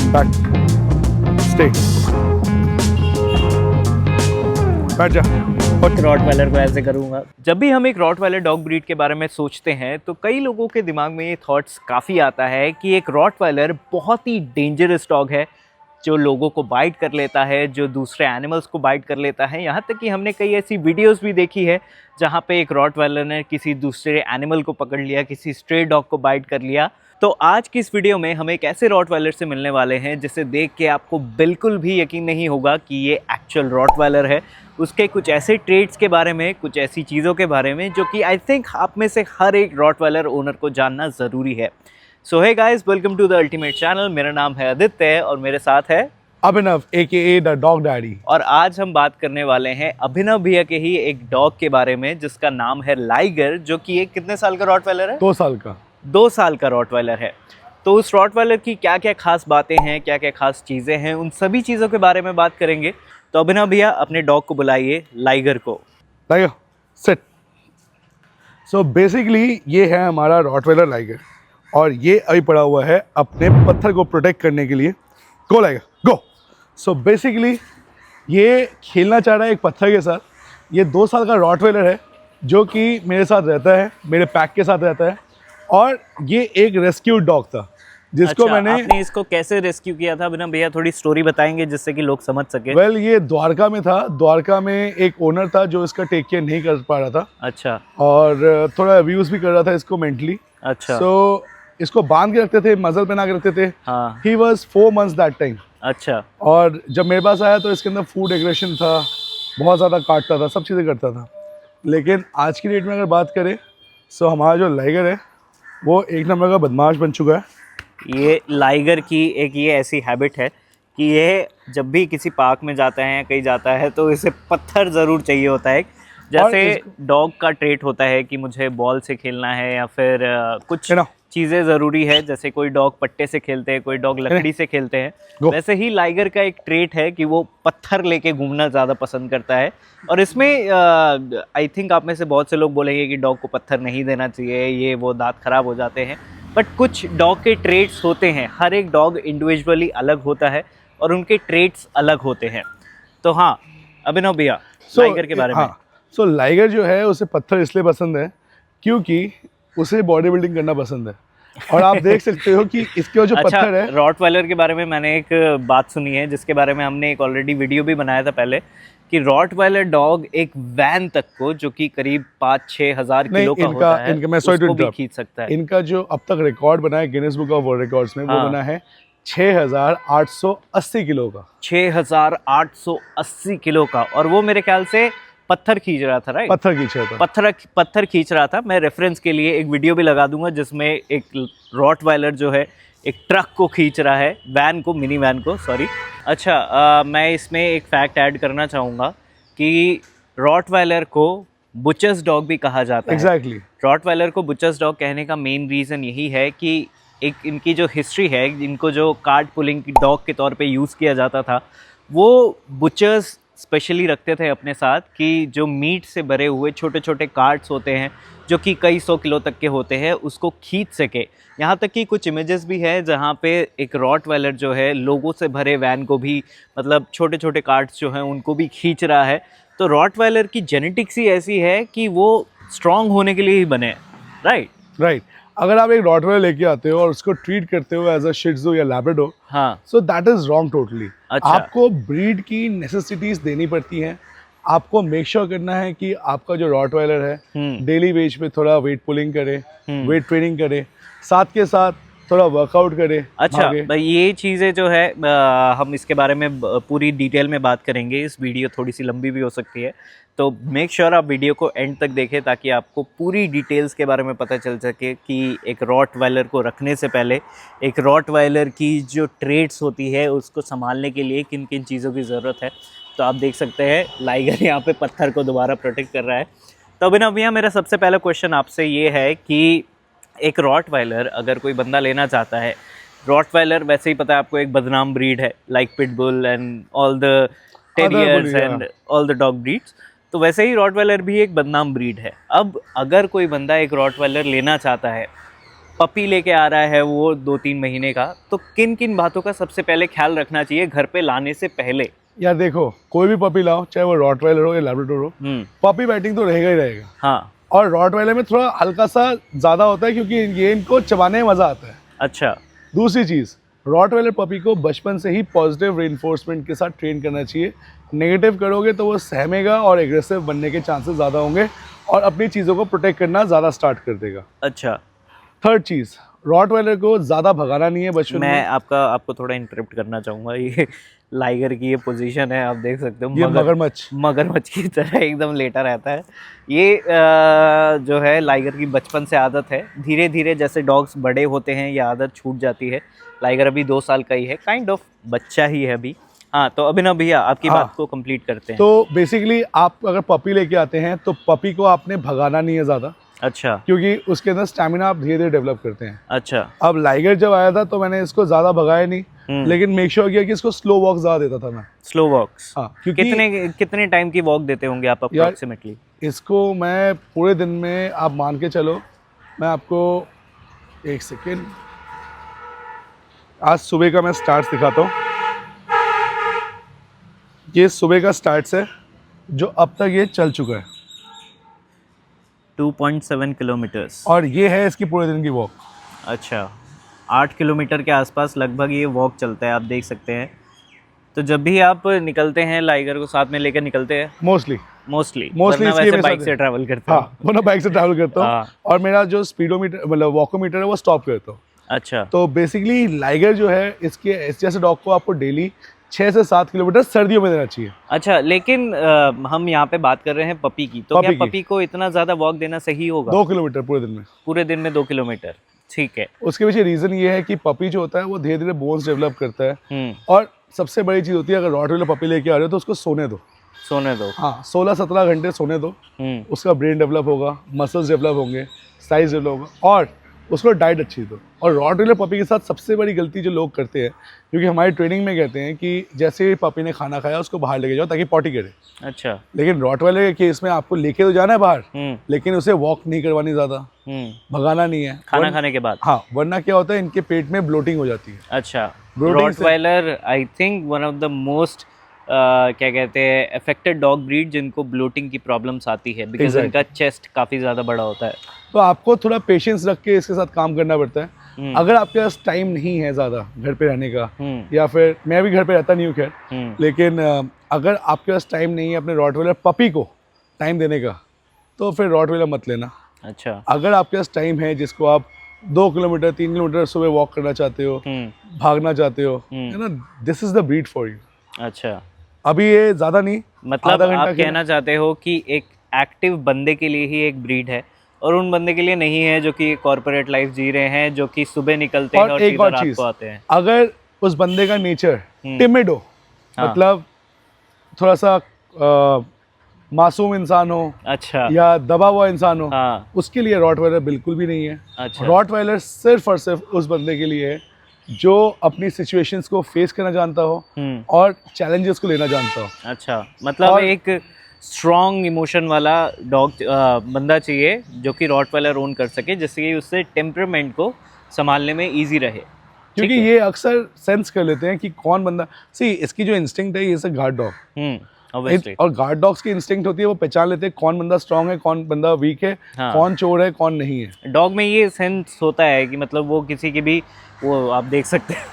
Back, stay, बैठ जा। Rottweiler को ऐसे करूंगा। जब भी हम एक रॉटवाइलर डॉग ब्रीड के बारे में सोचते हैं तो कई लोगों के दिमाग में ये थॉट्स काफ़ी आता है कि एक रॉटवाइलर बहुत ही डेंजरस डॉग है जो लोगों को बाइट कर लेता है, जो दूसरे एनिमल्स को बाइट कर लेता है। यहाँ तक कि हमने कई ऐसी वीडियोस भी देखी है जहाँ पे एक रॉटवाइलर ने किसी दूसरे एनिमल को पकड़ लिया, किसी स्ट्रे डॉग को बाइट कर लिया। तो आज की इस वीडियो में हम एक ऐसे रॉटवाइलर से मिलने वाले हैं जिसे देख के आपको बिल्कुल भी यकीन नहीं होगा कि ये एक्चुअल रॉटवाइलर है। उसके कुछ ऐसे ट्रेड्स के बारे में, कुछ ऐसी चीज़ों के बारे में जो कि आई थिंक आप में से हर एक रॉटवाइलर ओनर को जानना ज़रूरी है। So hey guys, welcome to the ultimate channel. मेरा नाम है आदित्य और मेरे साथ है Abhinav AKA the dog daddy. और आज हम बात करने वाले हैं अभिनव भैया के ही एक डॉग के बारे में जिसका नाम है लाइगर, जो कि एक कितने साल का रॉटवाइलर है? 2 साल का। 2 साल का रॉटवाइलर है। तो उस रॉटवाइलर की क्या क्या खास बातें हैं, क्या क्या खास चीज़ें हैं, उन सभी चीज़ों के बारे में बात करेंगे। तो अभिनव भैया अपने डॉग को बुलाइए, लाइगर को। Liger, seat. सो बेसिकली ये है हमारा रॉटवाइलर लाइगर और ये अभी पड़ा हुआ है अपने पत्थर को प्रोटेक्ट करने के लिए। गो लाइगर, गो। सो बेसिकली ये खेलना चाह रहा है एक पत्थर के साथ। ये 2 साल का रॉटवाइलर है जो कि मेरे साथ रहता है, मेरे पैक के साथ रहता है और ये एक रेस्क्यू डॉग था जिसको मैंने। आपने इसको कैसे रेस्क्यू किया था अभिनव भैया? थोड़ी स्टोरी बताएंगे जिससे कि लोग समझ सके। वेल ये द्वारका में था। द्वारका में एक ओनर था जो इसका टेक केयर नहीं कर पा रहा था। अच्छा। और थोड़ा अब्यूज भी कर रहा था इसको मेंटली। अच्छा। सो इसको बांध के रखते थे, मजल पहना के रखते थे। हाँ। He was 4 months that time. अच्छा। और जब मेरे पास आया तो इसके अंदर फूड एग्रेशन था, बहुत ज़्यादा काटता था, सब चीज़ें करता था। लेकिन आज की डेट में अगर बात करें सो हमारा जो लाइगर है वो एक नंबर का बदमाश बन चुका है। ये लाइगर की एक ये ऐसी हैबिट है कि ये जब भी किसी पार्क में जाता है या कहीं जाता है तो इसे पत्थर ज़रूर चाहिए होता है। जैसे डॉग का ट्रेट होता है कि मुझे बॉल से खेलना है या फिर कुछ चीज़ें ज़रूरी है, जैसे कोई डॉग पट्टे से खेलते हैं, कोई डॉग लकड़ी से खेलते हैं। वैसे ही लाइगर का एक ट्रेट है कि वो पत्थर लेके घूमना ज़्यादा पसंद करता है। और इसमें आई थिंक आप में से बहुत से लोग बोलेंगे कि डॉग को पत्थर नहीं देना चाहिए, ये वो दांत खराब हो जाते हैं। बट कुछ डॉग के ट्रेट्स होते हैं, हर एक डॉग इंडिविजुअली अलग होता है और उनके ट्रेट्स अलग होते हैं। तो हाँ अभिनव भैया, लाइगर के बारे में। सो लाइगर जो है उसे पत्थर इसलिए पसंद है क्योंकि उसे बॉडी बिल्डिंग करना पसंद है। और आप देख सकते हो कि इसके जो पत्थर है। रॉटवाइलर के बारे में मैंने एक बात सुनी है जिसके बारे में हमने एक ऑलरेडी वीडियो भी बनाया था पहले, कि रॉटवाइलर डॉग एक वैन तक को, जो कि करीब 5-6 हज़ार किलो का होता है, उसको भी खींच सकता है। इनका जो अब तक रिकॉर्ड बना है Guinness book of world records में, वो बना है 6,880 किलो का। 6,880 किलो का। और वो मेरे ख्याल से पत्थर खींच रहा था, राइट? पत्थर खींच रहा था। मैं रेफरेंस के लिए एक वीडियो भी लगा दूंगा जिसमें एक रॉटवाइलर जो है एक ट्रक को खींच रहा है, वैन को, मिनी वैन को, सॉरी। अच्छा, मैं इसमें एक फैक्ट ऐड करना चाहूँगा कि रॉटवाइलर को बुचर्स डॉग भी कहा जाता है। एग्जैक्टली। रॉटवाइलर को बुचर्स डॉग कहने का मेन रीज़न यही है कि एक इनकी जो हिस्ट्री है, इनको जो कार्ड पुलिंग डॉग के तौर पे यूज़ किया जाता था, वो बुचर्स स्पेशली रखते थे अपने साथ, कि जो मीट से भरे हुए छोटे छोटे कार्ट्स होते हैं जो कि कई 100 किलो तक के होते हैं, उसको खींच सके। यहाँ तक कि कुछ इमेजेस भी है जहाँ पे एक रॉटवाइलर जो है लोगों से भरे वैन को भी, मतलब छोटे छोटे कार्ट्स जो हैं उनको भी खींच रहा है। तो रॉटवाइलर की जेनेटिक्स ही ऐसी है कि वो स्ट्रॉन्ग होने के लिए ही बने, राइट। अगर आप एक रॉटवाइलर लेके आते हो और उसको ट्रीट करते हो एज अ शिह त्ज़ू या लैब्राडोर, हाँ, so that is wrong totally. अच्छा। आपको ब्रीड की नेसेसिटीज देनी पड़ती हैं। आपको मेक श्योर करना है कि आपका जो रॉटवाइलर है डेली वेज पे थोड़ा वेट पुलिंग करे, वेट ट्रेनिंग करे, साथ के साथ थोड़ा वर्कआउट करे। अच्छा भाई, ये चीज़ें जो है हम इसके बारे में पूरी डिटेल में बात करेंगे। इस वीडियो थोड़ी सी लंबी भी हो सकती है, तो मेक श्योर आप वीडियो को एंड तक देखें ताकि आपको पूरी डिटेल्स के बारे में पता चल सके कि एक रॉटवाइलर को रखने से पहले, एक रॉटवाइलर की जो ट्रेड्स होती है उसको संभालने के लिए किन किन चीज़ों की ज़रूरत है। तो आप देख सकते हैं लाइगर यहाँ पे पत्थर को दोबारा प्रोटेक्ट कर रहा है। तो अभिनव भैया, मेरा सबसे पहला क्वेश्चन आपसे ये है कि एक रॉटवाइलर अगर कोई बंदा लेना चाहता है, रॉटवाइलर वैसे ही पता है आपको एक बदनाम ब्रीड है, like pitbull and all the terriers and all the dog breeds, तो वैसे ही रॉटवाइलर भी एक बदनाम ब्रीड है। अब अगर कोई बंदा एक रॉटवाइलर लेना चाहता है पपी लेके आ रहा है वो 2-3 महीने का, तो किन किन बातों का सबसे पहले ख्याल रखना चाहिए घर पे लाने से पहले? यार देखो, कोई भी पपी लाओ, चाहे वो रॉटवाइलर हो या लैब्राडोर हो, पपी बैटिंग तो रहेगा ही रहेगा। हाँ। और रॉटवाइलर में थोड़ा हल्का सा ज़्यादा होता है क्योंकि ये इनको चबाने में मज़ा आता है। अच्छा। दूसरी चीज़, रॉटवाइलर पपी को बचपन से ही पॉजिटिव रेनफोर्समेंट के साथ ट्रेन करना चाहिए। नेगेटिव करोगे तो वो सहमेगा और एग्रेसिव बनने के चांसेस ज़्यादा होंगे और अपनी चीज़ों को प्रोटेक्ट करना ज़्यादा स्टार्ट कर देगा। अच्छा। थर्ड चीज़, रॉटवाइलर को ज़्यादा भगाना नहीं है बचपन में। मैं आपको थोड़ा इंटरप्ट करना चाहूँगा। ये लाइगर की ये पोजीशन है, आप देख सकते हो, ये मगरमच्छ की तरह एकदम लेटा रहता है। ये जो है लाइगर की बचपन से आदत है। धीरे धीरे जैसे डॉग्स बड़े होते हैं ये आदत छूट जाती है। लाइगर अभी 2 साल का ही है, काइंड ऑफ बच्चा ही है अभी। हाँ, तो अभिनव भैया आपकी बात को कंप्लीट करते हैं। तो बेसिकली आप अगर पपी लेके आते हैं तो पपी को आपने भगाना नहीं है ज़्यादा। अच्छा। क्योंकि उसके अंदर स्टैमिना आप धीरे धीरे डेवलप करते हैं। अच्छा। अब लाइगर जब आया था तो मैंने इसको ज़्यादा भगाया नहीं, लेकिन मेक श्योर किया कि इसको स्लो वॉक ज़्यादा देता था मैं। स्लो वॉक्स? हाँ, क्योंकि कितने टाइम की वॉक देते होंगे आप अप्रोक्सीमेटली? इसको मैं पूरे दिन में, आप मान के चलो, मैं आपको एक सेकेंड, आज सुबह का मैं स्टार्ट्स दिखाता हूँ। ये सुबह का स्टार्ट्स है जो अब तक ये चल चुका है 2.7 किलोमीटर्स। और ये है इसकी पूरे दिन की वॉक। अच्छा, 8 किलोमीटर के आसपास लगभग ये वॉक चलता है, आप देख सकते हैं। तो जब भी आप निकलते हैं लाइगर को साथ में लेकर निकलते हैं? मोस्टली वरना वैसे बाइक से ट्रैवल करते हैं? हाँ, वरना बाइक से ट्रैवल करता हूँ। हाँ। और मेरा जो स्पीडोमीटर मतलब वॉकोमीटर है वो स्टॉप करता हूँ। अच्छा। तो बेसिकली लाइगर जो है, इसके इस जैसे डॉग को आपको डेली 6 से 7 किलोमीटर सर्दियों में देना चाहिए। अच्छा, लेकिन हम यहाँ पे बात कर रहे हैं पपी की, तो क्या पपी को इतना ज़्यादा वॉक देना सही होगा? 2 किलोमीटर पूरे दिन में। पूरे दिन में 2 किलोमीटर, ठीक है। उसके पीछे रीज़न ये है कि पपी जो होता है वो धीरे धीरे बोन्स डेवलप करता है। और सबसे बड़ी चीज़ होती है, अगर रॉटवीलर पपी लेके आ रहे हो तो उसको सोने दो। हाँ, 16-17 घंटे सोने दो। उसका ब्रेन डेवलप होगा, मसल्स डेवलप होंगे, साइज डेवलप होगा और उसको डाइट अच्छी दो। और रॉटवीलर पपी के साथ सबसे बड़ी गलती जो लोग करते हैं, क्योंकि हमारी ट्रेनिंग में कहते हैं कि जैसे ही पपी ने खाना खाया उसको बाहर लेके जाओ ताकि पॉटी करे। अच्छा। लेकिन रॉटवाइलर के केस में आपको लेके तो जाना है बाहर, लेकिन उसे वॉक नहीं करवानी ज़्यादा, भगाना नहीं है खाना खाने के बाद। हाँ, वरना क्या होता है, इनके पेट में ब्लोटिंग हो जाती है। अच्छा। Rottweiler I think one of the most क्या कहते हैं अफेक्टेड डॉग ब्रीड जिनको ब्लोटिंग की प्रॉब्लम्स आती है, बिकॉज इनका चेस्ट काफ़ी ज़्यादा बड़ा होता है। तो आपको थोड़ा पेशेंस रख के इसके साथ काम करना पड़ता है। अगर आपके पास टाइम नहीं है ज़्यादा घर पे रहने का, या फिर मैं भी घर पे रहता नहीं हूँ खैर, लेकिन अगर आपके पास टाइम नहीं है अपने रॉटवाइलर पपी को टाइम देने का, तो फिर रॉटवाइलर मत लेना। अच्छा। अगर आपके पास टाइम है जिसको आप 2 किलोमीटर 3 किलोमीटर सुबह वॉक करना चाहते हो, भागना चाहते हो, है ना, this is the breed for you. अच्छा। अभी ये ज़्यादा नहीं, मतलब आप कहना चाहते हो कि एक एक्टिव बंदे के लिए ही एक ब्रीड है और उन बंदे के लिए नहीं है जो कि कॉर्पोरेट लाइफ जी रहे हैं, जो कि सुबह निकलते हैं और सीधा रात को आते हैं। अगर उस बंदे का नेचर टिमिड हो, मतलब थोड़ा सा मासूम इंसान हो, अच्छा, या दबा हुआ इंसान हो, हाँ, उसके लिए रॉटवाइलर बिल्कुल भी नहीं है। अच्छा। रॉटवाइलर सिर्फ और सिर्फ उस बंदे के लिए है जो अपनी सिचुएशंस को फेस करना जानता हो और चैलेंजेस को लेना जानता हो। अच्छा, मतलब एक स्ट्रॉन्ग इमोशन वाला डॉग बंदा चाहिए जो कि रॉटवाइलर ओन कर सके, जिससे कि उससे टेम्परामेंट को संभालने में इजी रहे। क्योंकि ये अक्सर सेंस कर लेते हैं कि कौन बंदा, सी इसकी जो इंस्टिंक्ट है, ये से गार्ड डॉग, और गार्ड डॉग्स की इंस्टिंक्ट होती है, वो पहचान लेते हैं कौन बंदा स्ट्रांग है, कौन बंदा वीक है, हाँ, कौन चोर है, कौन नहीं है। डॉग में ये सेंस होता है कि मतलब वो किसी की भी, वो आप देख सकते हैं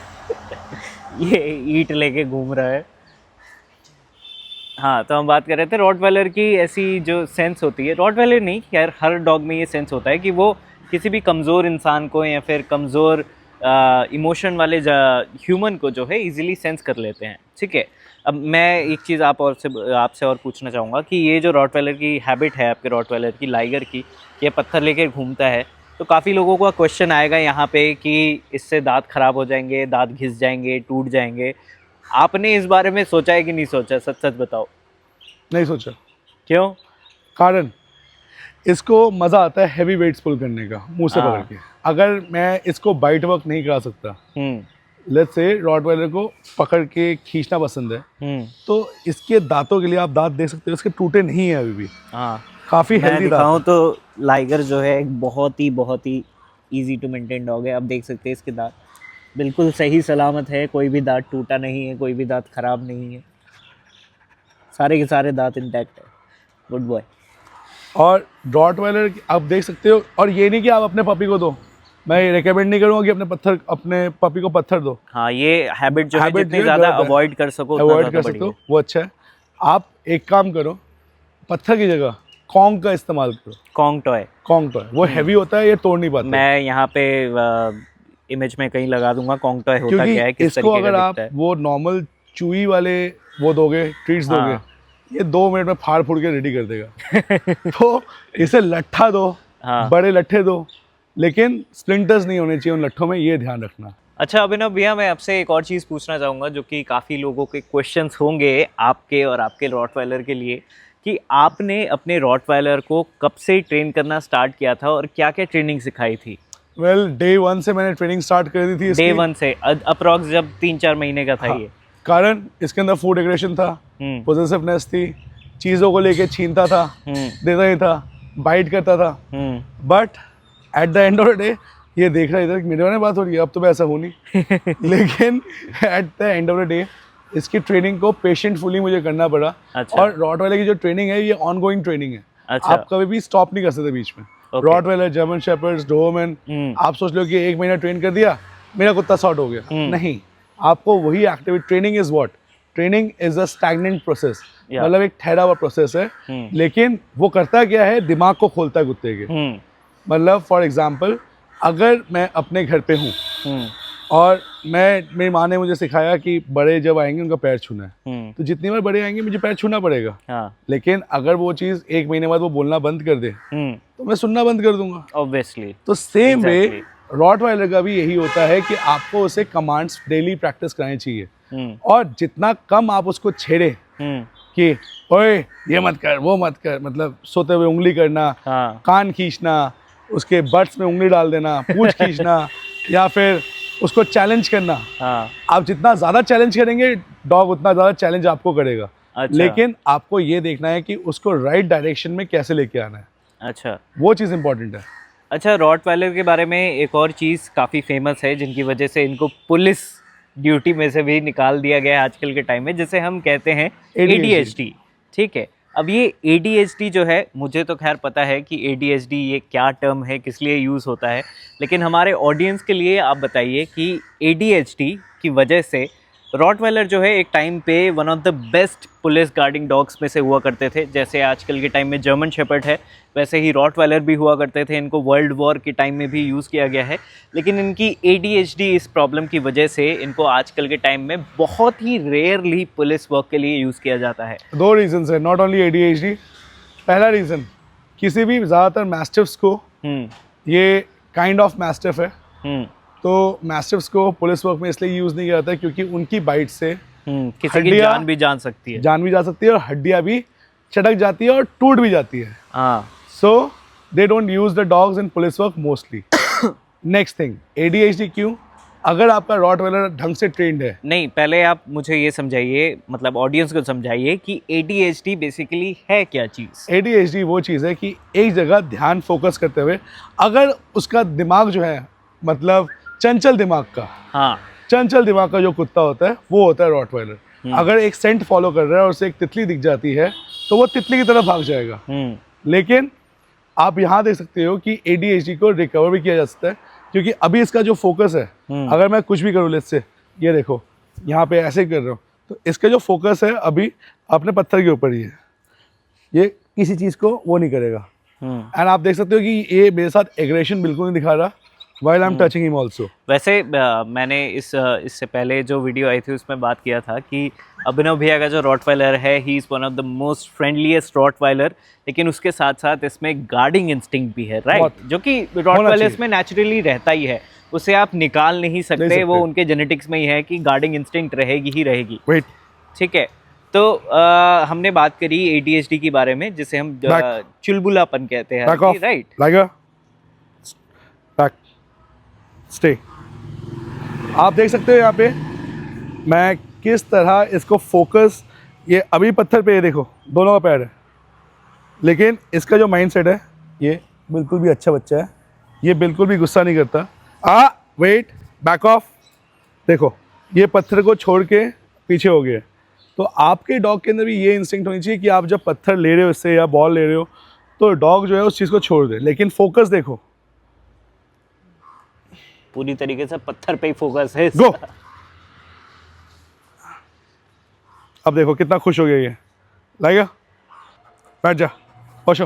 ये ईंट लेके घूम रहा है। हाँ, तो हम बात कर रहे थे रॉटवाइलर की ऐसी जो सेंस होती है, रॉटवाइलर नहीं यार, हर डॉग में ये सेंस होता है कि वो किसी भी कमज़ोर इंसान को या फिर कमज़ोर इमोशन वाले ह्यूमन को जो है इजीली सेंस कर लेते हैं। ठीक है, अब मैं एक चीज़ आपसे और पूछना चाहूँगा कि ये जो रॉटवाइलर की हैबिट है आपके रॉटवाइलर की, लाइगर की, ये पत्थर लेके घूमता है, तो काफ़ी लोगों का क्वेश्चन आएगा यहाँ पे कि इससे दांत खराब हो जाएंगे, दांत घिस जाएंगे, टूट जाएंगे। आपने इस बारे में सोचा है कि नहीं सोचा? सच सच बताओ। नहीं सोचा। क्यों? कारण इसको मज़ा आता है हैवी वेट्स पुल करने का, मुंह से पकड़ के। अगर मैं इसको बाइट वर्क नहीं करा सकता, लेट्स से रॉटवाइलर को पकड़ के खींचना पसंद है, तो इसके दांतों के लिए आप दांत देख सकते हो, इसके टूटे नहीं है अभी भी। हाँ, काफ़ी हेल्दी दांत। तो लाइगर जो है एक बहुत ही इजी टू मेंटेन डॉग है। आप देख सकते हैं इसके दांत बिल्कुल सही सलामत है, कोई भी दांत टूटा नहीं है, कोई भी दांत खराब नहीं है, सारे के सारे दांत इंटैक्ट है। Good boy. और रॉटवाइलर आप देख सकते हो, और ये नहीं कि आप अपने पपी को दो, मैं रिकमेंड नहीं करूँगा कि अपने पपी को पत्थर दो। हाँ, ये हैबिट जो है Habit जितनी जो है ज़्यादा गलत है। अवॉइड कर सको उतना अवॉइड ज़्यादा कर सकते बढ़िया हो, वो अच्छा है। आप एक काम करो, पत्थर की जगह कॉन्ग का इस्तेमाल करो। है। कॉन्ग टॉय कॉन्ग तो है, वो हैवी होता है, ये तोड़ नहीं पाता। मैं यहाँ पे इमेज में कहीं लगा दूंगा कॉन्ग टॉय होता क्या है, क्योंकि किस इसको तरीके अगर का आप दिखता है। वो नॉर्मल चुई वाले वो दोगे, ट्रीट्स हाँ। दोगे, ये 2 मिनट में फाड़ फूड़ के रेडी कर देगा। तो इसे लट्ठा दो, हाँ। बड़े लट्ठे दो, लेकिन स्प्लिंटर्स नहीं होने चाहिए उन लट्ठों में, ये ध्यान रखना। अच्छा अभिनव भैया, मैं आपसे एक और चीज़ पूछना चाहूँगा जो कि काफ़ी लोगों के क्वेश्चंस होंगे आपके और आपके रॉटवाइलर के लिए, कि आपने अपने रॉटवाइलर को कब से ट्रेन करना स्टार्ट किया था और क्या क्या ट्रेनिंग सिखाई थी? वेल, डे 1 से मैंने ट्रेनिंग स्टार्ट कर दी थी डे इसकी। 1 से अप्रॉक्स जब 3-4 महीने का था हाँ, ये? कारण इसके अंदर फूड एग्रेशन था, पोजेसिवनेस थी, चीज़ों को लेके छीनता था, देता नहीं था, बाइट करता था। But at the end of the day ये देख रहा है इधर मेरे वाले बात हो रही है, अब तो मैं ऐसा हूँ नहीं। लेकिन at the end of the day इसकी ट्रेनिंग को पेशेंटफुली मुझे करना पड़ा। अच्छा। और रॉटवाइलर की जो ट्रेनिंग है ये ऑन गोइंग ट्रेनिंग है। अच्छा। आप कभी भी स्टॉप नहीं कर सकते बीच में। Okay. Rottweiler, German shepherds, Dobermann, आप सोच लो कि 1 महीना ट्रेन कर दिया, मेरा कुत्ता सॉर्ट हो गया, नहीं। आपको वही activity, training is what, training is a stagnant process, मतलब एक ठहरा हुआ प्रोसेस है। लेकिन वो करता क्या है, दिमाग को खोलता है कुत्ते के। मतलब फॉर एग्जाम्पल, अगर मैं अपने घर पे हूँ और मेरी माँ ने मुझे सिखाया कि बड़े जब आएंगे उनका पैर छूना है, तो जितनी बार बड़े आएंगे मुझे पैर छूना पड़ेगा। हाँ। लेकिन अगर वो चीज़ 1 महीने बाद वो बोलना बंद कर दे तो मैं सुनना बंद कर दूंगा। ऑब्वियसली। तो सेम वे Exactly. रॉटवाइलर का भी यही होता है कि आपको उसे कमांड्स डेली प्रैक्टिस करानी चाहिए। और जितना कम आप उसको छेड़े कि ओए ये मत कर, वो मत कर, मतलब सोते हुए उंगली करना, हाँ। कान खींचना, उसके बट्स में उंगली डाल देना, पूंछ खींचना, या फिर उसको चैलेंज करना। हाँ। आप जितना ज़्यादा चैलेंज करेंगे डॉग उतना ज़्यादा चैलेंज आपको करेगा। अच्छा। लेकिन आपको ये देखना है कि उसको राइट डायरेक्शन में कैसे लेके आना है। अच्छा। वो चीज़ इंपॉर्टेंट है। अच्छा, रॉटवाइलर के बारे में एक और चीज़ काफ़ी फेमस है जिनकी वजह से इनको पुलिस ड्यूटी में से भी निकाल दिया गया है आजकल के टाइम में, जिसे हम कहते हैं ADHD। ठीक है, अब ये ADHD जो है, मुझे तो खैर पता है कि ADHD ये क्या टर्म है, किस लिए यूज़ होता है, लेकिन हमारे ऑडियंस के लिए आप बताइए कि ADHD की वजह से रॉटवाइलर जो है एक टाइम पे one of the best police guarding dogs में से हुआ करते थे। जैसे आजकल के टाइम में जर्मन शेपर्ड है, वैसे ही रॉटवाइलर भी हुआ करते थे। इनको वर्ल्ड वॉर के टाइम में भी यूज़ किया गया है, लेकिन इनकी ADHD इस प्रॉब्लम की वजह से इनको आजकल के टाइम में बहुत ही रेयरली पुलिस वर्क के लिए यूज़ किया जाता है। 2 रीजन है, नॉट ओनली ADHD। पहला रीज़न, किसी भी ज़्यादातर मैस्टिफ्स को, ये काइंड ऑफ मैस्टिफ है, तो मैस्टिफ्स को पुलिस वर्क में इसलिए यूज़ नहीं किया जाता है क्योंकि उनकी बाइट से किसी की जान भी जा सकती है, जान भी जा सकती है और हड्डियाँ भी चटक जाती है और टूट भी जाती है। हाँ। So they don't use the dogs in police work mostly. Next thing, ADHD क्यों? अगर आपका रॉटवाइलर ढंग से ट्रेंड है। नहीं, पहले आप मुझे ये समझाइए, मतलब ऑडियंस को समझाइए कि ADHD बेसिकली है क्या चीज़? ADHD वो चीज़ है कि एक जगह ध्यान फोकस करते हुए, अगर उसका दिमाग जो है, मतलब चंचल दिमाग का, हाँ, चंचल दिमाग का जो कुत्ता होता है वो होता है रॉटवाइलर। अगर एक सेंट फॉलो कर रहा है और उसे एक तितली दिख जाती है तो वो तितली की तरफ भाग जाएगा। लेकिन आप यहाँ देख सकते हो कि ADHD को रिकवर भी किया जा सकता है, क्योंकि अभी इसका जो फोकस है, अगर मैं कुछ भी करूँ, लेट्स से ये देखो यहाँ पे ऐसे कर रहा हूँ, तो इसका जो फोकस है अभी अपने पत्थर के ऊपर ही है, ये किसी चीज़ को वो नहीं करेगा। एंड आप देख सकते हो कि ये मेरे साथ एग्रेशन बिल्कुल नहीं दिखा रहा while I'm touching him also। वैसे मैंने इससे पहले जो वीडियो आई थी उसमें बात किया था कि अभिनव भैया का जो रॉटवाइलर है, he is one of the most friendliest rottweiler, लेकिन उसके साथ साथ इसमें गार्डिंग इंस्टिंक्ट भी है, राइट, जो कि रॉटवाइलर्स में नेचुरली रहता ही है, उसे आप निकाल नहीं सकते, वो उनके जेनेटिक्स में ही है कि गार्डिंग इंस्टिंक्ट रहेगी ही रहेगी। ठीक है, तो हमने बात करी ADHD के बारे में, जिसे हम चुलबुलापन कहते हैं, राइट? स्टे। आप देख सकते हो यहाँ पे मैं किस तरह इसको फोकस, ये अभी पत्थर पे, ये देखो दोनों का पैर है, लेकिन इसका जो माइंडसेट है ये बिल्कुल भी अच्छा बच्चा है, ये बिल्कुल भी गुस्सा नहीं करता। Wait, back off. देखो ये पत्थर को छोड़ के पीछे हो गया। तो आपके डॉग के अंदर भी ये इंस्टिंक्ट होनी चाहिए कि आप जब पत्थर ले रहे हो इससे या बॉल ले रहे हो तो डॉग जो है उस चीज़ को छोड़ दे, लेकिन फोकस देखो। पूरी तरीके से पत्थर पे ही फोकस है गो। अब देखो कितना खुश हो गया ये। लाएगा, बैठ जा, खुश।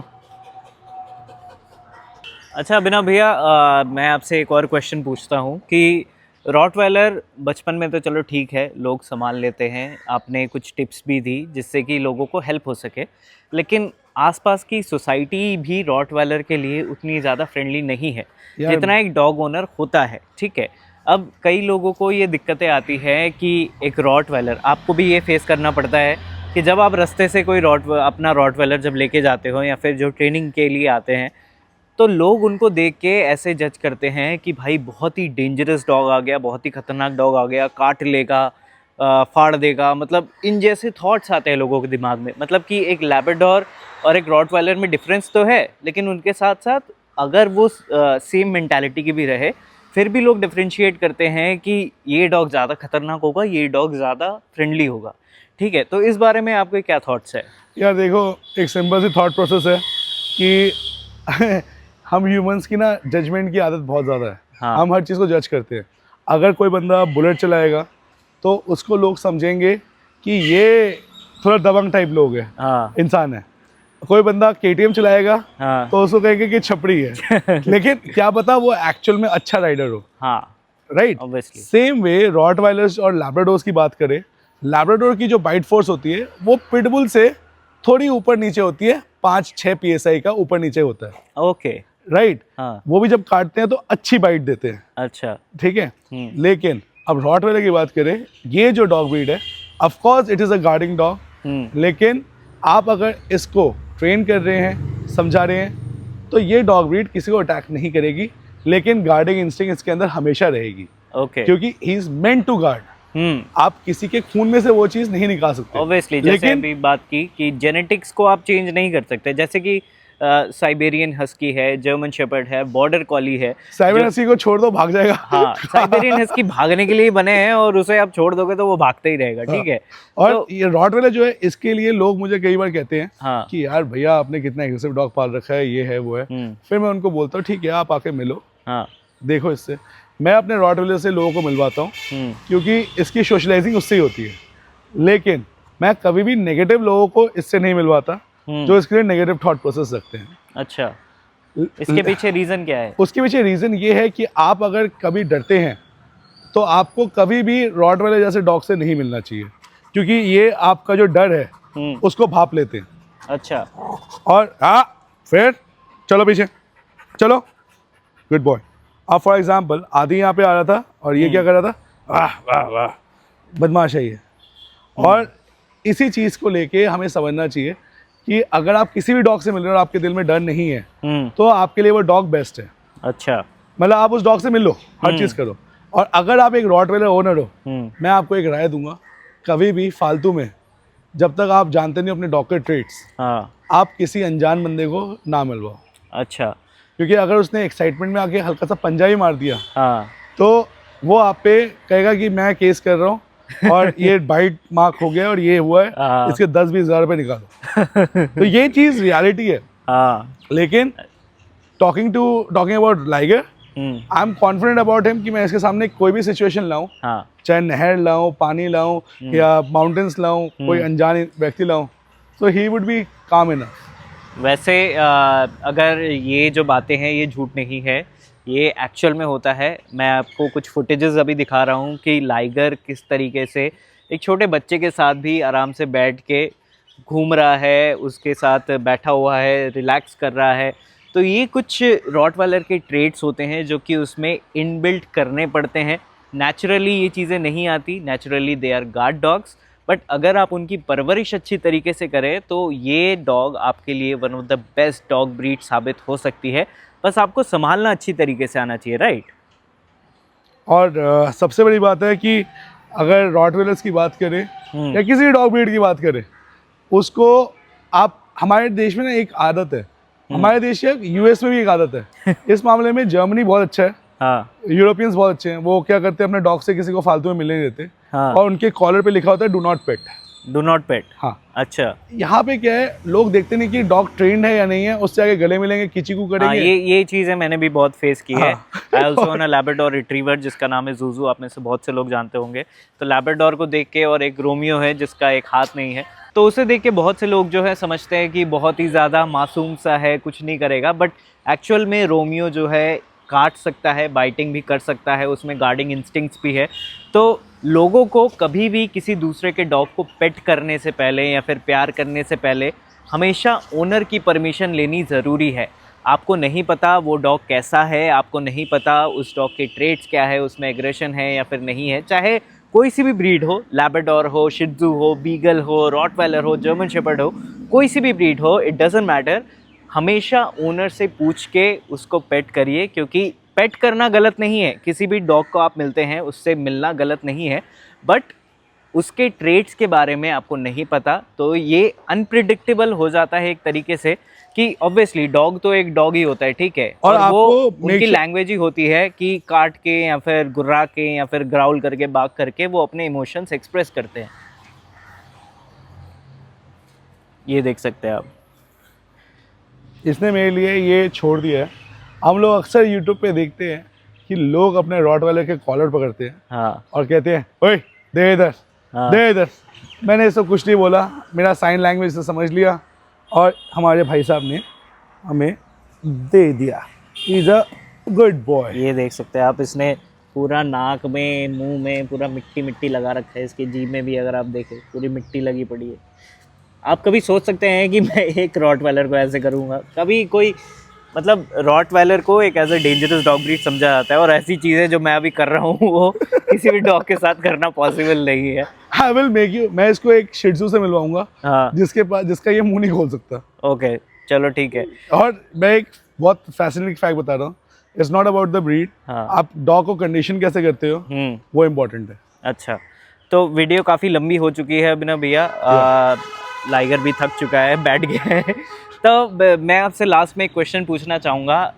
अच्छा अभिनव भैया, मैं आपसे एक और क्वेश्चन पूछता हूँ कि रॉटवाइलर बचपन में तो चलो ठीक है, लोग संभाल लेते हैं, आपने कुछ टिप्स भी दी जिससे कि लोगों को हेल्प हो सके, लेकिन आसपास की सोसाइटी भी रॉटवाइलर के लिए उतनी ज़्यादा फ्रेंडली नहीं है यार- जितना एक डॉग ओनर होता है, ठीक है। अब कई लोगों को ये दिक्कतें आती हैं कि एक रॉटवाइलर, आपको भी ये फेस करना पड़ता है कि जब आप रास्ते से कोई अपना रॉटवाइलर जब लेके जाते हो या फिर जो ट्रेनिंग के लिए आते हैं, तो लोग उनको देख के ऐसे जज करते हैं कि भाई बहुत ही डेंजरस डॉग आ गया, बहुत ही खतरनाक डॉग आ गया, काट लेगा, फाड़ देगा, मतलब इन जैसे थॉट्स आते हैं लोगों के दिमाग में। मतलब कि एक लैब्राडोर और एक रॉटवाइलर में डिफरेंस तो है, लेकिन उनके साथ साथ अगर वो सेम मेंटालिटी की भी रहे, फिर भी लोग डिफ्रेंशिएट करते हैं कि ये डॉग ज़्यादा खतरनाक होगा, ये डॉग ज़्यादा फ्रेंडली होगा, ठीक है। तो इस बारे में आपके क्या थॉट्स है? यार देखो, एक सिंपल सी थॉट प्रोसेस है कि हम ह्यूमंस की ना जजमेंट की आदत बहुत ज़्यादा है। हाँ। हम हर चीज़ को जज करते हैं। अगर कोई बंदा बुलेट चलाएगा तो उसको लोग समझेंगे कि ये थोड़ा दबंग टाइप लोग है, हाँ इंसान है। कोई बंदा केटीएम चलाएगा हाँ तो उसको कहेंगे कि छपड़ी है। लेकिन क्या पता वो एक्चुअल में अच्छा राइडर हो, हाँ, राइट। ऑब्वियसली। सेम वे रॉटवाइलर्स और लैब्राडोर्स की बात करें, लैब्राडोर की जो बाइट फोर्स होती है वो पिटबुल से थोड़ी ऊपर नीचे होती है, 5-6 PSI का ऊपर नीचे होता है, ओके। राइट। हाँ, वो भी जब काटते हैं तो अच्छी बाइट देते हैं, अच्छा। ठीक है। लेकिन अब रॉटवाइलर की बात करें, ये जो डॉग ब्रीड है, of course it is a guarding dog, लेकिन आप अगर इसको ट्रेन कर रहे हैं, समझा रहे हैं, तो ये डॉग ब्रीड किसी को अटैक नहीं करेगी, लेकिन गार्डिंग इंस्टिंक्ट इसके अंदर हमेशा रहेगी, ओके। क्योंकि he is meant to guard. आप किसी के खून में से वो चीज़ नहीं निकाल सकते, ऑब्वियसली। जैसे अभी बात की कि जेनेटिक्स को आप चेंज नहीं कर सकते, जैसे कि साइबेरियन हस्की है, जर्मन शेपर्ड है, बॉर्डर कॉली है। साइबेरियन हस्की को छोड़ दो, भाग जाएगा। हाँ, साइबेरियन हस्की भागने के लिए बने हैं और उसे आप छोड़ दोगे तो वो भागता ही रहेगा, ठीक है। और तो ये रॉटवाइलर जो है, इसके लिए लोग मुझे कई बार कहते हैं हाँ, कि यार भैया आपने कितना एग्रेसिव डॉग पाल रखा है, ये है वो है। फिर मैं उनको बोलता हूँ ठीक है, आप आके मिलो, हाँ, देखो इससे। मैं अपने रॉटवाइलर से लोगों को मिलवाता हूँ क्योंकि इसकी सोशलाइजिंग उससे ही होती है, लेकिन मैं कभी भी नेगेटिव लोगों को इससे नहीं मिलवाता जो इसके लिए नेगेटिव थॉट प्रोसेस रखते हैं। अच्छा, इसके पीछे रीजन क्या है? उसके पीछे रीज़न ये है कि आप अगर कभी डरते हैं तो आपको कभी भी रॉटवाइलर जैसे डॉग से नहीं मिलना चाहिए, क्योंकि ये आपका जो डर है उसको भाप लेते हैं। अच्छा, और फिर चलो पीछे चलो, गुड बॉय। अब फॉर एग्जाम्पल आदि यहाँ पे आ रहा था और ये क्या कर रहा था, वाह वाह वाह, बदमाश है ये। और इसी चीज़ को लेके हमें समझना चाहिए कि अगर आप किसी भी डॉग से मिल रहे हो और आपके दिल में डर नहीं है तो आपके लिए वो डॉग बेस्ट है। अच्छा, मतलब आप उस डॉग से मिल लो, हर चीज़ करो। और अगर आप एक रॉटवाइलर ओनर हो, मैं आपको एक राय दूंगा, कभी भी फालतू में, जब तक आप जानते नहीं अपने डॉग के ट्रेट्स, हाँ, आप किसी अनजान बंदे को ना मिलवाओ। अच्छा, क्योंकि अगर उसने एक्साइटमेंट में आके हल्का सा पंजा ही मार दिया हाँ, तो वो आप पे कहेगा कि मैं केस कर रहा हूँ और ये बाइट मार्क हो गया और ये हुआ है, हाँ। इसके 10-20 हज़ार रुपये निकालो। तो ये चीज़ रियलिटी है। हाँ, लेकिन talking about liger, I am confident about him कि मैं इसके सामने कोई भी सिचुएशन लाऊं, हाँ, चाहे नहर लाऊं, पानी लाऊं या माउंटेन्स लाऊं, कोई अनजान व्यक्ति लाऊं, तो ही वुड बी काम इनफ। वैसे अगर ये जो बातें हैं ये झूठ नहीं है, ये एक्चुअल में होता है। मैं आपको कुछ फुटेजेस अभी दिखा रहा हूँ कि लाइगर किस तरीके से एक छोटे बच्चे के साथ भी आराम से बैठ के घूम रहा है, उसके साथ बैठा हुआ है, रिलैक्स कर रहा है। तो ये कुछ रॉटवाइलर के ट्रेट्स होते हैं जो कि उसमें इनबिल्ट करने पड़ते हैं। नेचुरली ये चीज़ें नहीं आती, naturally they are guard dogs, but अगर आप उनकी परवरिश अच्छी तरीके से करें तो ये डॉग आपके लिए one of the best dog breed साबित हो सकती है। बस आपको संभालना अच्छी तरीके से आना चाहिए, राइट। और सबसे बड़ी बात है कि अगर रॉटवाइलर्स की बात करें या किसी डॉग ब्रीड की बात करें, उसको आप, हमारे देश में ना एक आदत है हमारे देश या यूएस में भी एक आदत है इस मामले में जर्मनी बहुत अच्छा है, हाँ यूरोपियंस बहुत अच्छे हैं। वो क्या करते हैं, अपने डॉग से किसी को फालतू में मिलने नहीं देते, हाँ। और उनके कॉलर पे लिखा होता है do not pet. Do not pet. हाँ, अच्छा। यहाँ पे क्या है, लोग देखते नहीं कि डॉग ट्रेंड है या नहीं है, उससे आगे गले मिलेंगे, किचिकू हाँ, करेंगे। ये चीज़ें मैंने भी बहुत फेस की है। हाँ। I also own a Labrador retriever जिसका नाम है जूजू, आप में से बहुत से लोग जानते होंगे। तो लैब्राडोर को देख के, और एक रोमियो है जिसका एक हाथ नहीं है, तो उसे देख के बहुत से लोग जो है समझते हैं कि बहुत ही ज़्यादा मासूम सा है, कुछ नहीं करेगा, बट एक्चुअल में रोमियो जो है काट सकता है, बाइटिंग भी कर सकता है, उसमें गार्डिंग इंस्टिंक्ट्स भी है। तो लोगों को कभी भी किसी दूसरे के डॉग को पेट करने से पहले या फिर प्यार करने से पहले हमेशा ओनर की परमिशन लेनी ज़रूरी है। आपको नहीं पता वो डॉग कैसा है, आपको नहीं पता उस डॉग के ट्रेट्स क्या है, उसमें एग्रेशन है या फिर नहीं है। चाहे कोई सी भी ब्रीड हो, लैब्राडोर हो, शिट्जू हो, बीगल हो, रॉटवाइलर हो, जर्मन शेपर्ड हो, कोई सी भी ब्रीड हो, इट डज़न्ट मैटर। हमेशा ओनर से पूछ के उसको पेट करिए, क्योंकि पेट करना गलत नहीं है। किसी भी डॉग को आप मिलते हैं उससे मिलना गलत नहीं है, बट उसके ट्रेट्स के बारे में आपको नहीं पता तो ये अनप्रिडिक्टेबल हो जाता है एक तरीके से, कि ऑब्वियसली डॉग तो एक डॉग ही होता है, ठीक है, और और वो आपको उनकी लैंग्वेज ही होती है कि काट के या फिर गुर्रा के या फिर ग्राउल करके, बाग करके वो अपने इमोशंस एक्सप्रेस करते हैं। ये देख सकते हैं आप, इसने मेरे लिए ये छोड़ दिया है। हम लोग अक्सर यूट्यूब पे देखते हैं कि लोग अपने रॉटवाइलर के कॉलर पकड़ते हैं हाँ और कहते हैं ओए दे इधर, हाँ। दे इधर। मैंने इसको कुछ नहीं बोला, मेरा साइन लैंग्वेज से समझ लिया और हमारे भाई साहब ने हमें दे दिया। Is a good boy. ये देख सकते हैं आप, इसने पूरा नाक में, मुंह में पूरा मिट्टी मिट्टी लगा रखा है। इसकी जीभ में भी अगर आप देखें पूरी मिट्टी लगी पड़ी है। आप कभी सोच सकते हैं कि मैं एक रॉटवाइलर को ऐसे करूँगा? कभी कोई, मतलब रॉटवाइलर को एक as a dangerous dog breed समझा जाता है, और ऐसी चीज़ें जो मैं अभी कर रहा हूँ वो किसी भी डॉग के साथ करना पॉसिबल नहीं है। आई विल मेक यू, मैं इसको एक शिट्जू से मिलवाऊंगा हाँ जिसका ये मुंह नहीं खोल सकता। ओके, चलो ठीक है। और मैं एक बहुत फैसिनेटिंग फैक्ट बता रहा हूँ, it's not about the breed. हाँ। आप डॉग को कंडीशन कैसे करते हो वो इम्पोर्टेंट है। अच्छा, तो वीडियो काफ़ी लंबी हो चुकी है अभिनव भैया, लाइगर भी थक चुका है, बैठ गया है। तो मैं आपसे लास्ट में एक क्वेश्चन पूछना चाहूँगा,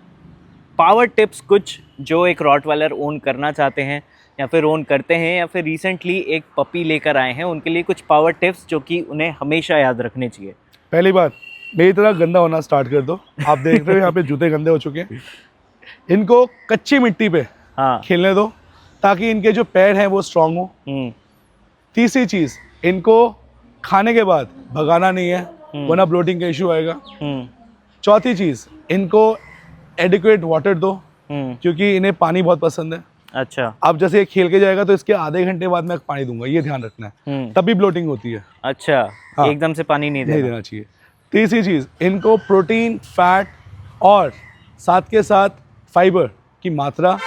पावर टिप्स कुछ जो एक रॉटवाइलर ओन करना चाहते हैं या फिर ओन करते हैं या फिर रिसेंटली एक पपी लेकर आए हैं, उनके लिए कुछ पावर टिप्स जो कि उन्हें हमेशा याद रखने चाहिए। पहली बात, मेरी तरह गंदा होना स्टार्ट कर दो। आप देख रहे हो यहाँ पे जूते गंदे हो चुके हैं। इनको कच्ची मिट्टी पे हाँ। खेलने दो ताकि इनके जो पैर हैं वो स्ट्रांग हो। तीसरी चीज़, इनको खाने के बाद भगाना नहीं है वरना ब्लोटिंग का इशू आएगा। चौथी चीज़, इनको एडिक्वेट वाटर दो क्योंकि इन्हें पानी बहुत पसंद है। अच्छा। अब जैसे ये खेल के जाएगा तो इसके आधे घंटे बाद मैं पानी दूंगा, ये ध्यान रखना है, तभी ब्लोटिंग होती है। अच्छा। हाँ। एकदम से पानी नहीं नहीं देना चाहिए। तीसरी चीज़, इनको प्रोटीन, फैट और साथ के साथ फाइबर की मात्रा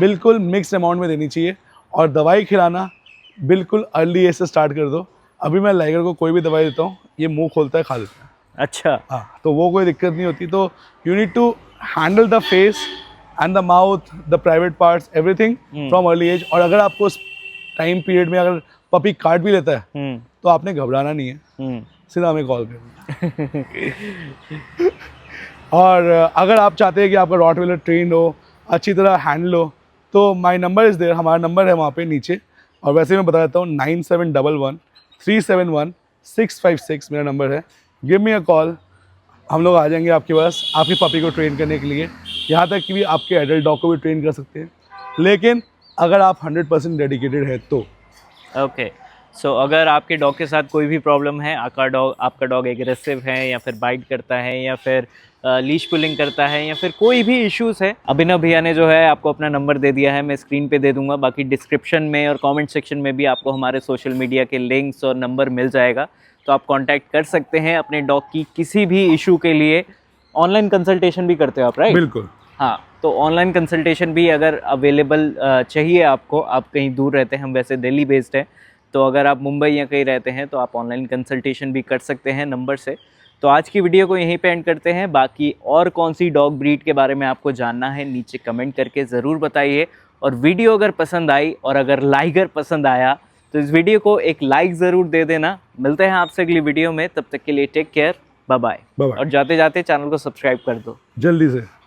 बिल्कुल मिक्स अमाउंट में देनी चाहिए। और दवाई खिलाना बिल्कुल अर्ली एज से स्टार्ट कर दो। अभी मैं लाइगर को कोई भी दवाई देता हूँ, ये मुंह खोलता है, खा लेता है। अच्छा। हाँ, तो वो कोई दिक्कत नहीं होती। तो you need to handle the face and the mouth, the private parts, everything from early age. और अगर आपको उस टाइम पीरियड में अगर पपी काट भी लेता है तो आपने घबराना नहीं है, सीधा हमें कॉल करना। और अगर आप चाहते हैं कि आपका रॉटवाइलर ट्रेंड हो, अच्छी तरह हैंडल हो, तो माय नंबर इज़ देयर, हमारा नंबर है वहाँ पे नीचे। और वैसे मैं बता देता हूँ, 9711371656 मेरा नंबर है। गिव मी अ कॉल, हम लोग आ जाएंगे आपके पास आपकी पपी को ट्रेन करने के लिए। यहाँ तक कि भी आपके एडल्ट डॉग को भी ट्रेन कर सकते हैं, लेकिन अगर आप 100% डेडिकेटेड है तो। ओके, सो अगर आपके डॉग के साथ कोई भी प्रॉब्लम है, आपका डॉग एग्रेसिव है या फिर बाइट करता है या फिर लीश पुलिंग करता है या फिर कोई भी इश्यूज़ है, अभिनव भैया ने जो है आपको अपना नंबर दे दिया है, मैं स्क्रीन पे दे दूंगा। बाकी डिस्क्रिप्शन में और कमेंट सेक्शन में भी आपको हमारे सोशल मीडिया के लिंक्स और नंबर मिल जाएगा, तो आप कांटेक्ट कर सकते हैं अपने डॉग की किसी भी इशू के लिए। ऑनलाइन कंसल्टेशन भी करते हो आप, राइट? बिल्कुल। हाँ, तो ऑनलाइन कंसल्टेशन भी अगर अवेलेबल चाहिए आपको, आप कहीं दूर रहते हैं, हम वैसे दिल्ली बेस्ड हैं, तो अगर आप मुंबई या कहीं रहते हैं तो आप ऑनलाइन कंसल्टेशन भी कर सकते हैं नंबर से। तो आज की वीडियो को यहीं पे एंड करते हैं। बाकी और कौन सी डॉग ब्रीड के बारे में आपको जानना है नीचे कमेंट करके ज़रूर बताइए। और वीडियो अगर पसंद आई और अगर लाइगर पसंद आया तो इस वीडियो को एक लाइक ज़रूर दे देना। मिलते हैं आपसे अगली वीडियो में, तब तक के लिए take care, bye bye. Bye bye. और जाते जाते चैनल को सब्सक्राइब कर दो। जल्दी से।